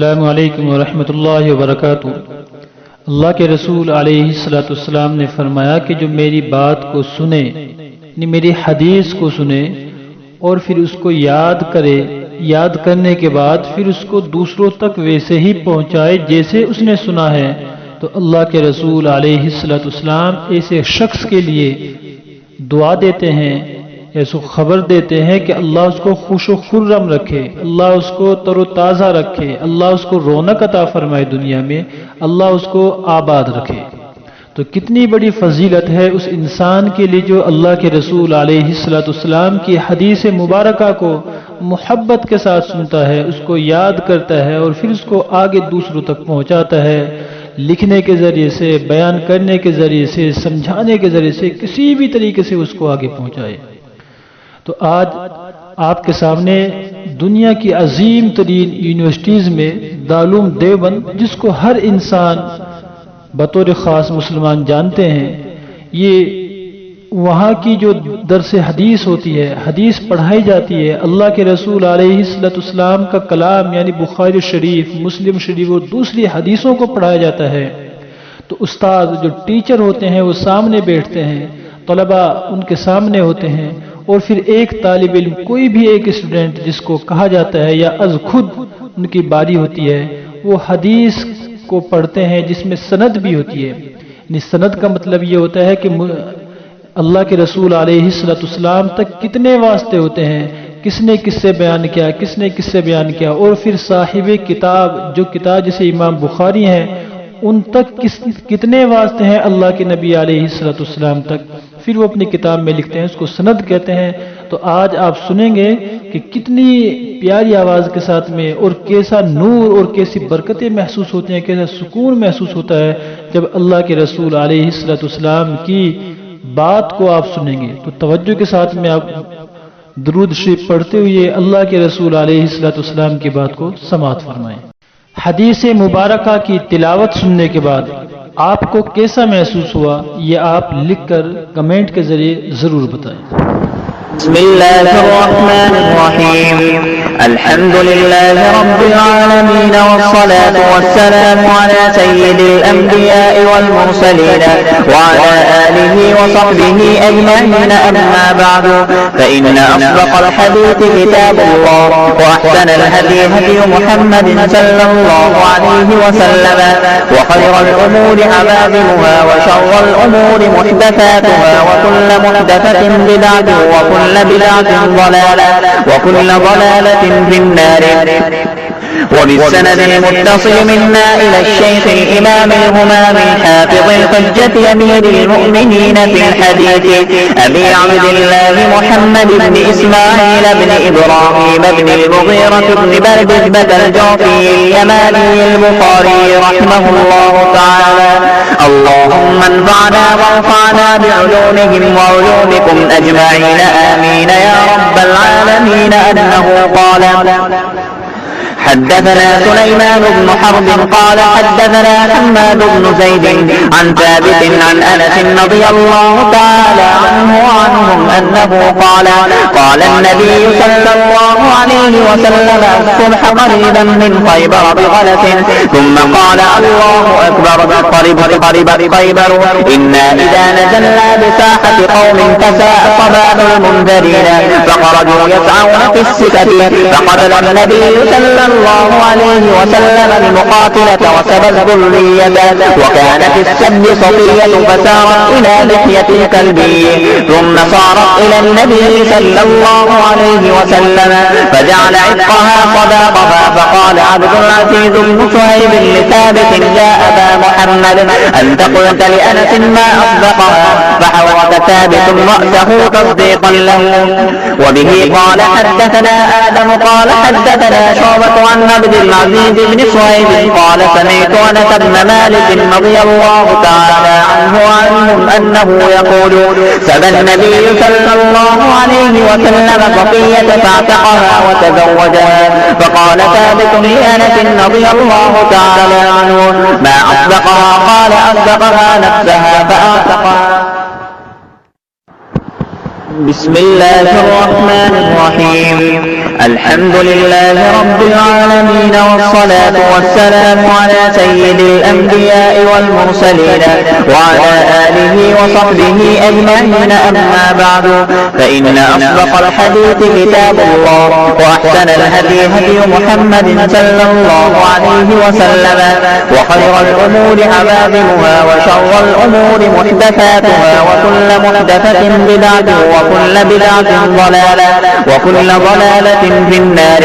السلام علیکم ورحمۃ اللہ وبرکاتہ۔ اللہ کے رسول علیہ الصلوۃ والسلام نے فرمایا کہ جو میری بات کو سنے، یعنی میری حدیث کو سنے اور پھر اس کو یاد کرے، یاد کرنے کے بعد پھر اس کو دوسروں تک ویسے ہی پہنچائے جیسے اس نے سنا ہے، تو اللہ کے رسول علیہ الصلوۃ والسلام ایسے شخص کے لیے دعا دیتے ہیں، ایسو خبر دیتے ہیں کہ اللہ اس کو خوش و خرم رکھے، اللہ اس کو تر و تازہ رکھے، اللہ اس کو رونق عطا فرمائے دنیا میں، اللہ اس کو آباد رکھے۔ تو کتنی بڑی فضیلت ہے اس انسان کے لیے جو اللہ کے رسول علیہ الصلوۃ والسلام کی حدیث مبارکہ کو محبت کے ساتھ سنتا ہے، اس کو یاد کرتا ہے اور پھر اس کو آگے دوسروں تک پہنچاتا ہے، لکھنے کے ذریعے سے، بیان کرنے کے ذریعے سے، سمجھانے کے ذریعے سے، کسی بھی طریقے سے اس کو آگے پہنچائے۔ تو آج آپ کے سامنے دنیا کی عظیم ترین یونیورسٹیز میں دارالعلوم دیوبند، جس کو ہر انسان بطور خاص مسلمان جانتے ہیں، یہ وہاں کی جو درس حدیث ہوتی ہے، حدیث پڑھائی جاتی ہے، اللہ کے رسول علیہ الصلوۃ والسلام کا کلام یعنی بخاری شریف، مسلم شریف اور دوسری حدیثوں کو پڑھایا جاتا ہے۔ تو استاد جو ٹیچر ہوتے ہیں وہ سامنے بیٹھتے ہیں، طلباء ان کے سامنے ہوتے ہیں، اور پھر ایک طالب علم، کوئی بھی ایک اسٹوڈنٹ جس کو کہا جاتا ہے یا از خود ان کی باری ہوتی ہے، وہ حدیث کو پڑھتے ہیں جس میں سند بھی ہوتی ہے۔ یعنی سند کا مطلب یہ ہوتا ہے کہ اللہ کے رسول علیہ الصلوۃ والسلام تک کتنے واسطے ہوتے ہیں، کس نے کس سے بیان کیا، کس نے کس سے بیان کیا، اور پھر صاحب کتاب، جو کتاب جیسے امام بخاری ہیں، ان تک کتنے واسطے ہیں اللہ کے نبی علیہ الصلوۃ والسلام تک، پھر وہ اپنی کتاب میں لکھتے ہیں، اس کو سند کہتے ہیں۔ تو آج آپ سنیں گے کہ کتنی پیاری آواز کے ساتھ میں اور کیسا نور اور کیسی برکتیں محسوس ہوتی ہیں، کیسا سکون محسوس ہوتا ہے جب اللہ کے رسول علیہ الصلوۃ والسلام کی بات کو آپ سنیں گے۔ تو توجہ کے ساتھ میں آپ درود شریف پڑھتے ہوئے اللہ کے رسول علیہ الصلوۃ والسلام کی بات کو سماعت فرمائیں۔ حدیث مبارکہ کی تلاوت سننے کے بعد آپ کو کیسا محسوس ہوا، یہ آپ لکھ کر کمنٹ کے ذریعے ضرور بتائیں۔ بسم الله الرحمن الرحيم الحمد لله رب العالمين والصلاة والسلام على سيد الأنبياء والمرسلين وعلى آله وصحبه أجمعين، أما بعد فإن أصدق الحديث كتاب الله وأحسن الهدي هدي محمد صلى الله عليه وسلم وخير الأمور عبادها وشر الأمور محدثاتها وكل محدثة بدعة وكل بدعة ضلالة وكل ضلالة في النار. وبالسند المتصل منا إلى الشيخ الإمام الهمام الحافظ الحجة أمير المؤمنين في الحديث أبي عبد الله محمد بن إسماعيل بن إبراهيم بن المغيرة بن بردبة الجعفي اليماني البخاري رحمه الله تعالى. اللهم انفعنا وارفعنا بعلومهم وعلومكم أجمعين آمين يا رب العالمين. أنه قال: حدثنا سليمان بن حرب قال حدثنا حماد بن زيد عن ثابت عن أنس رضي الله تعالى عنه وعنهم أنه قال: قال النبي صلى الله عليه وسلم: الصبح قريبا من خيبر بغلس، ثم قال: الله أكبر، قربت خيبر، إنا إذا نزلنا بساحة قوم فساء صباح المنذرين، فخرجوا يسعون في السكة، فقتل النبي صلى الله عليه وسلم المقاتلة وسبى الذرية، وكانت السب صفية فسارت إلى لحية الكلبي، ثم صارت إلى النبي صلى الله عليه وسلم فجعل عتقها صداقها، فقال عبد العزيز بن صهيب لثابت: يا أبا محمد، أنت قلت لأنس ما أصدقها، فحرك ثابت رأسه تصديقا له. وبه قال حدثنا آدم قال حدثنا شعبة عن عبد العزيز بن صهيب قال سمعت أنس بن مالك رضي الله تعالى عنه وعنهم أنه يقول: سبى النبي صلى الله عليه وسلم صفية فاعتقها وتزوجها، فقال ثابت لأنس رضي الله تعالى عنه: ما أصدقها؟ قال: أصدقها نفسها فاعتقها. بسم الله الرحمن الرحيم الحمد لله رب العالمين، والصلاة والسلام على سيد الأنبياء والمرسلين وعلى آله وصحبه أجمعين. أما بعد، فإن أصدق الحديث كتاب الله، وأحسن الهدي هدي محمد صلى الله عليه وسلم، وخير الأمور عبادها، وشر الأمور محدثاتها، وكل محدثة بدعة، وكل بدعة ضلالة، وكل ضلالة في النار.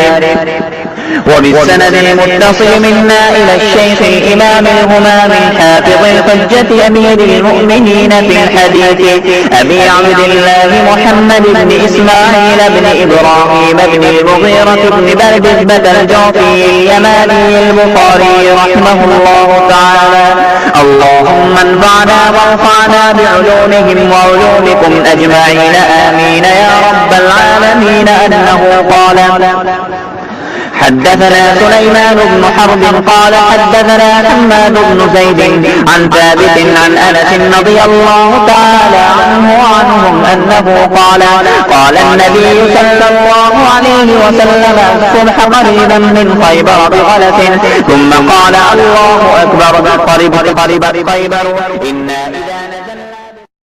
وبالسند المتصل منا إلى الشيخ الإمام الهمام الحافظ الحجة أمير المؤمنين في الحديث أبي عبد الله محمد بن إسماعيل بن إبراهيم بن المغيرة بن بردبة الجعفي اليماني البخاري رحمه الله تعالى. اللهم انفعنا وانفعنا بعلومهم وعلومكم أجمعين، آمين يا رب العالمين. أنه قال: حدثنا سليمان بن حرب قال حدثنا حماد بن زيد عن ثابت عن أنس رضي الله تعالى عنه وعنهم أنه قال: قال النبي صلى الله عليه وسلم: الصبح قريبا من خيبر بغلة، ثم قال: الله أكبر، قربت خيبر، إنا إذا